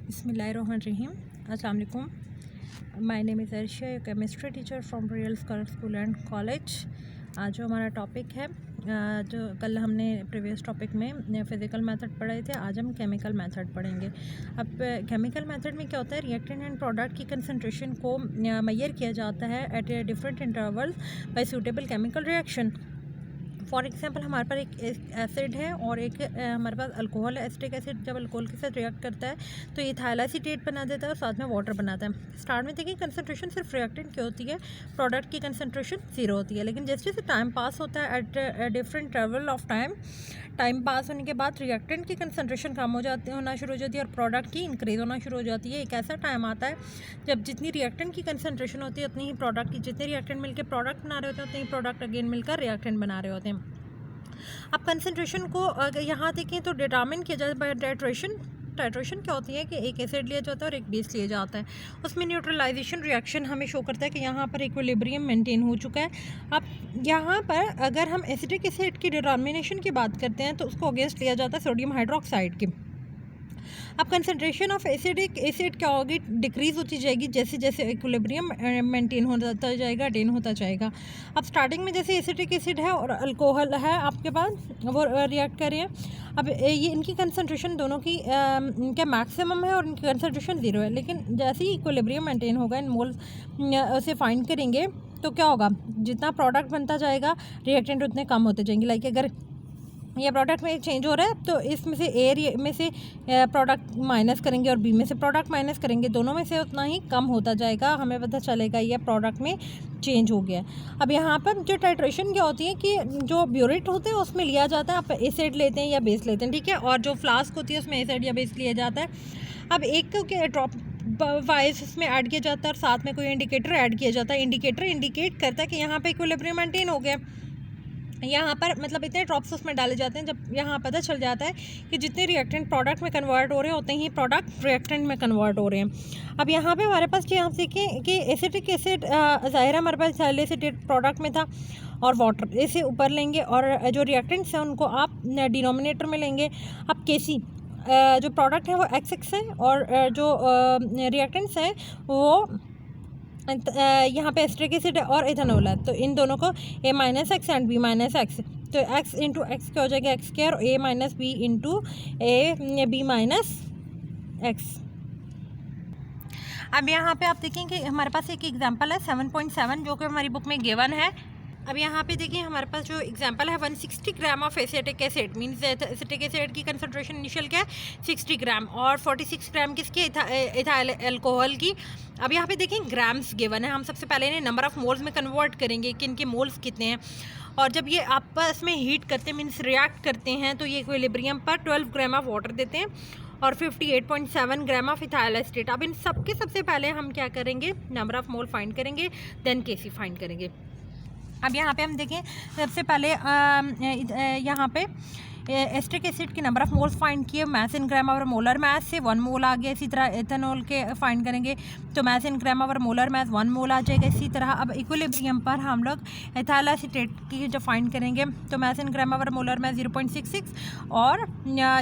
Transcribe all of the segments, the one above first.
बिस्मिल्लाहिर्रहमानिर्रहीम। अस्सलाम वालेकुम। My name is Arshia, chemistry teacher from Real School and College. आज जो हमारा टॉपिक है, जो कल हमने प्रीवियस टॉपिक में फ़िज़िकल मेथड पढ़े थे, आज हम केमिकल मेथड पढ़ेंगे। अब केमिकल मेथड में क्या होता है, रिएक्टेंट एंड प्रोडक्ट की कंसंट्रेशन को मेजर किया जाता है at a different interval by suitable chemical reaction. For example हमारे पास एक एसिड है और एक हमारे पास अल्कोहल है। एसिटिक एसिड जब अल्कोहल के साथ रिएक्ट करता है तो इथाइल एसीटेट बना देता है और साथ में वाटर बनाता है। स्टार्ट में देखिए कंसंट्रेशन सिर्फ रिएक्टेंट की होती है, प्रोडक्ट की कंसंट्रेशन ज़ीरो होती है। लेकिन जैसे जैसे टाइम पास होता है at different interval of time pass होने के बाद रिएक्टेंट की कंसंट्रेशन कम होना शुरू हो जाती है और प्रोडक्ट की इंक्रीज़ होना शुरू हो जाती है। एक ऐसा टाइम आता है जब जितनी रिएक्टेंट की कंसंट्रेशन होती है उतनी ही प्रोडक्ट की, जितने रिएक्टेंट मिलकर प्रोडक्ट बना रहे होते हैं उतने ही प्रोडक्ट अगेन मिलकर रिएक्टेंट बना रहे होते हैं। अब कंसंट्रेशन को अगर यहाँ देखें तो डिटरमिन किया जाता है बाय टाइट्रेशन। टाइट्रेशन क्या होती है कि एक एसिड लिया जाता है और एक बेस लिया जाता है, उसमें न्यूट्रलाइजेशन रिएक्शन हमें शो करता है कि यहाँ पर इक्विलिब्रियम मेंटेन हो चुका है। अब यहाँ पर अगर हम एसिटिक एसिड की डिटर्मिनेशन की बात करते हैं तो उसको अगेंस्ट लिया जाता है सोडियम हाइड्रोक्साइड के। अब कंसंट्रेशन ऑफ एसिडिक एसिड क्या होगी, डिक्रीज़ होती जाएगी जैसे जैसे इक्विलिब्रियम मेंटेन होता जाएगा, अटेन होता जाएगा। अब स्टार्टिंग में जैसे एसिटिक एसिड है और अल्कोहल है आपके पास, वो रिएक्ट कर रहे हैं। अब ये इनकी कंसंट्रेशन दोनों की क्या मैक्सिमम है और इनकी कंसंट्रेशन ज़ीरो है। लेकिन जैसे ही इक्विलिब्रियम मेंटेन होगा, इन मोल्स से फाइंड करेंगे तो क्या होगा, जितना प्रोडक्ट बनता जाएगा रिएक्टेंट उतने कम होते जाएंगे। लाइक अगर ये प्रोडक्ट में चेंज हो रहा है तो इसमें से ए में से प्रोडक्ट माइनस करेंगे और बी में से प्रोडक्ट माइनस करेंगे, दोनों में से उतना ही कम होता जाएगा, हमें पता चलेगा ये प्रोडक्ट में चेंज हो गया है। अब यहाँ पर जो टाइट्रेशन क्या होती है कि जो ब्यूरेट होते हैं उसमें लिया जाता है, आप एसिड लेते हैं या बेस लेते हैं, ठीक है, और जो फ्लास्क होती है उसमें एसिड या बेस लिया जाता है। अब एक को ड्रॉप वाइज इसमें ऐड किया जाता है और साथ में कोई इंडिकेटर ऐड किया जाता है। इंडिकेटर इंडिकेट करता है कि यहाँ पर इक्विलिब्रियम मेंटेन हो गया। यहाँ पर मतलब इतने ड्रॉप्स उसमें डाले जाते हैं जब यहाँ पता चल जाता है कि जितने रिएक्टेंट प्रोडक्ट में कन्वर्ट हो रहे हैं उतने ही प्रोडक्ट रिएक्टेंट में कन्वर्ट हो रहे हैं। अब यहाँ पे हमारे पास आप देखें कि एसिटिक एसिड ज़ाहिर हमारे पास इथाइल एसीटेट प्रोडक्ट में था और वाटर इसे ऊपर लेंगे और जो रिएक्टेंट्स हैं उनको आप डिनोमिनेटर में लेंगे। अब केसी जो प्रोडक्ट है वो एक्स है और जो रिएक्टेंट्स हैं वो यहाँ पे एस्ट्रिक एसिड और इथेनॉल है, तो इन दोनों को A minus X and B minus X, तो एक्स इंटू एक्स क्या हो जाएगा एक्स स्क्वायर और A minus B into A B minus X. अब यहाँ पे आप देखें कि हमारे पास एक एग्जांपल है 7.7 जो कि हमारी बुक में गिवन है। अब यहाँ पे देखिए हमारे पास जो एग्जांपल है 160 gram of acetic acid, means acetic acid की कंसंट्रेशन इनिशियल क्या है 60 ग्राम और 46 ग्राम किसकी इथाइल अल्कोहल की। अब यहाँ पे देखें ग्राम्स गिवन है, हम सबसे पहले इन्हें नंबर ऑफ मोल्स में कन्वर्ट करेंगे कि इनके मोल्स कितने हैं, और जब ये आपस में हीट करते हैं मीन्स रिएक्ट करते हैं तो ये इक्विलिब्रियम पर 12 ग्राम ऑफ वाटर देते हैं और 58.7 ग्राम ऑफ इथाइल एसीटेट। अब इन सबके सबसे पहले हम क्या करेंगे, नंबर ऑफ मोल फाइंड करेंगे, देन केसी फाइंड करेंगे। अब यहाँ पे हम देखें सबसे पहले यहाँ पे एस्ट्रिक एसिड के नंबर ऑफ मोल्स फाइंड किए, मैथ इन ग्राम और मोलर मैथ से 1 मोल आ गया। इसी तरह एथेनॉल के फाइंड करेंगे तो मैथ इन ग्राम और मोलर मैथ 1 मोल आ जाएगा। इसी तरह अब इक्विलिब्रियम पर हम लोग इथाइल एसीटेट की जब फाइंड करेंगे तो मैथ इन ग्राम और मोलर मैथ 0.66 और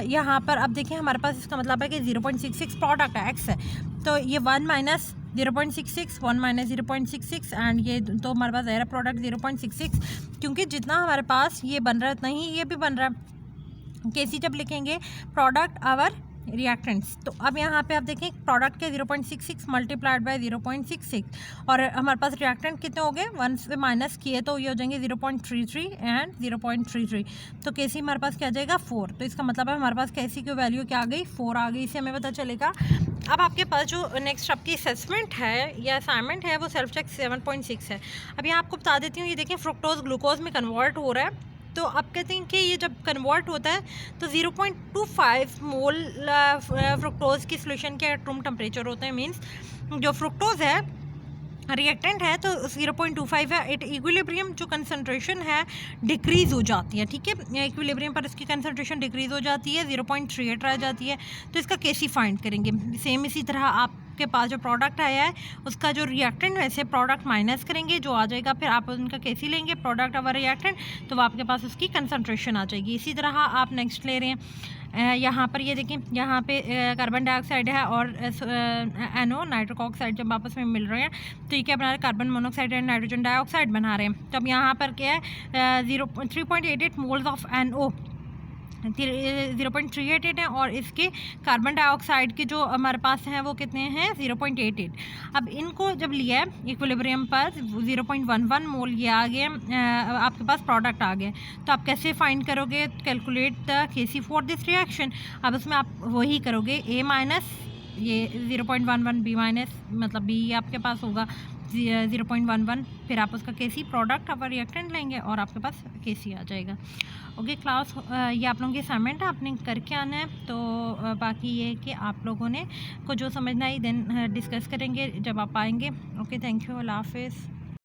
यहाँ पर अब देखिए हमारे पास इसका मतलब है कि 0.66 प्रोडक्ट है एक्स है, तो ये 1 माइनस 0.66 1 माइनस 0.66 एंड ये तो हमारे पास ज़ाहिर प्रोडक्ट 0.66, क्योंकि जितना हमारे पास ये बन रहा है उतना ही ये भी बन रहा है। केसी जब लिखेंगे प्रोडक्ट आवर रिएक्टेंट्स, तो अब यहाँ पे आप देखें प्रोडक्ट के 0.66 मल्टीप्लाइड बाय 0.66 और हमारे पास रिएक्टेंट कितने हो गए 1 से माइनस किए तो ये हो जाएंगे 0.33 एंड 0.33, तो केसी हमारे पास क्या आ जाएगा 4, तो इसका मतलब है हमारे पास केसी की वैल्यू क्या आ गई 4 आ गई, इससे हमें पता चलेगा। अब आपके पास जो नेक्स्ट आपकी असेसमेंट है या असाइनमेंट है वो सेल्फ चेक 7.6 है। अब यहाँ आपको बता देती हूँ, ये देखें फ्रुक्टोज ग्लूकोज में कन्वर्ट हो रहा है, तो आप कहते हैं कि ये जब कन्वर्ट होता है तो 0.25 मोल फ्रुक्टोज की सोल्यूशन के रूम टेम्परेचर होते हैं, मींस जो फ्रुक्टोज है रिएक्टेंट है तो 0.25 है। इक्विलिब्रियम जो कंसंट्रेशन है डिक्रीज़ हो जाती है, ठीक है, इक्विलिब्रियम पर इसकी कंसंट्रेशन डिक्रीज़ हो जाती है 0.38 रह जाती है, तो इसका केसी फाइंड करेंगे। सेम इसी तरह आप आपके पास जो प्रोडक्ट आया है उसका जो रिएक्टेंट वैसे प्रोडक्ट माइनस करेंगे, जो आ जाएगा फिर आप उनका केसी लेंगे प्रोडक्ट और रिएक्टेंट, तो आपके पास उसकी कंसनट्रेशन आ जाएगी। इसी तरह आप नेक्स्ट ले रहे हैं, यहाँ पर ये देखें, यहाँ पे कार्बन डाइऑक्साइड है और NO नाइट्रिक ऑक्साइड जब आपस में मिल रहे हैं तो ये क्या बना रहे हैं, carbon monoxide and nitrogen dioxide बना रहे हैं। तो अब यहाँ पर क्या है 3.88 मोल्स ऑफ NO 0.388 है और इसके कार्बन डाइऑक्साइड के जो हमारे पास हैं वो कितने हैं 0.88। अब इनको जब लिया है इक्विलिब्रियम पर 0.11 मोल ये आ गए, आपके पास प्रोडक्ट आ गए। तो आप कैसे फाइंड करोगे, calculate the KC for this reaction. अब उसमें आप वही करोगे A माइनस ये 0.11 B माइनस, मतलब B आपके पास होगा 0.11, फिर आप उसका केसी प्रोडक्ट और रिएक्टेंट लेंगे और आपके पास केसी आ जाएगा। ओके क्लास, ये आप लोगों की असाइनमेंट है, आपने करके आना है। तो बाकी ये है कि आप लोगों ने को जो समझना है देन डिस्कस करेंगे जब आप आएंगे। ओके, थैंक यू, अल्लाह हाफिज़।